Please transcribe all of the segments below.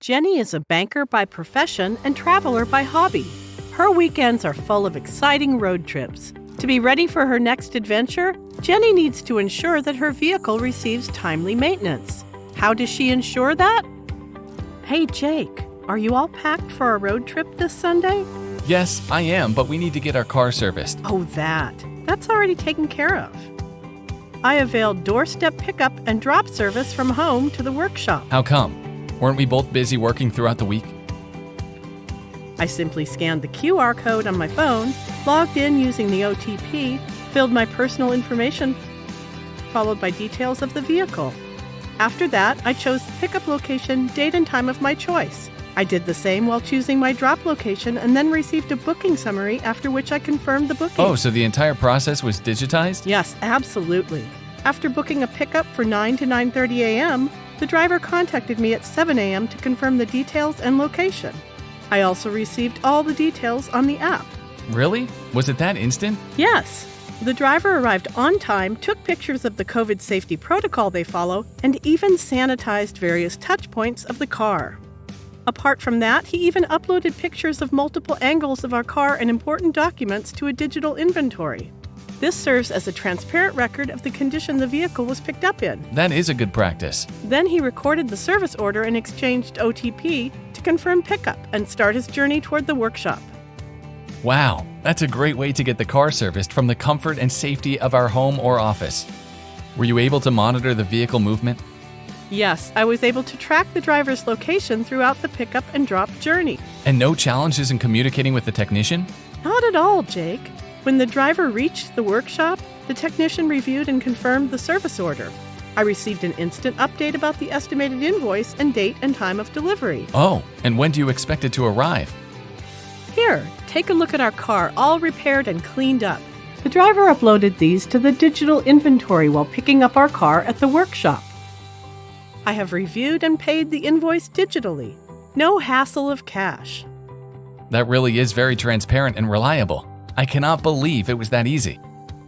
Jenny is a banker by profession and traveler by hobby. Her weekends are full of exciting road trips. To be ready for her next adventure, Jenny needs to ensure that her vehicle receives timely maintenance. How does she ensure that? Hey, Jake, are you all packed for our road trip this Sunday? Yes, I am, but we need to get our car serviced. Oh, that's already taken care of. I availed Doorstep Pickup and Drop service from home to the workshop. How come? Weren't we both busy working throughout the week? I simply scanned the QR code on my phone, logged in using the OTP, filled my personal information, followed by details of the vehicle. After that, I chose the pickup location, date, and time of my choice. I did the same while choosing my drop location and then received a booking summary, after which I confirmed the booking. Oh, so the entire process was digitized? Yes, absolutely. After booking a pickup for 9 to 9:30 a.m., the driver contacted me at 7 a.m. to confirm the details and location. I also received all the details on the app. Really? Was it that instant? Yes. The driver arrived on time, took pictures of the COVID safety protocol they follow, and even sanitized various touch points of the car. Apart from that, he even uploaded pictures of multiple angles of our car and important documents to a digital inventory. This serves as a transparent record of the condition the vehicle was picked up in. That is a good practice. Then he recorded the service order and exchanged OTP to confirm pickup and start his journey toward the workshop. Wow, that's a great way to get the car serviced from the comfort and safety of our home or office. Were you able to monitor the vehicle movement? Yes, I was able to track the driver's location throughout the pickup and drop journey. And no challenges in communicating with the technician? Not at all, Jake. When the driver reached the workshop, the technician reviewed and confirmed the service order. I received an instant update about the estimated invoice and date and time of delivery. Oh, and when do you expect it to arrive? Here, take a look at our car, all repaired and cleaned up. The driver uploaded these to the digital inventory while picking up our car at the workshop. I have reviewed and paid the invoice digitally. No hassle of cash. That really is very transparent and reliable. I cannot believe it was that easy.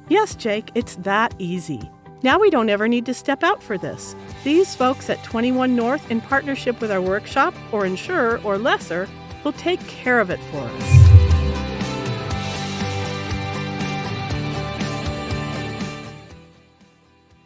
Yes, Jake, it's that easy. Now we don't ever need to step out for this. These folks at 21 North, in partnership with our workshop, or insurer, or lessor, will take care of it for us.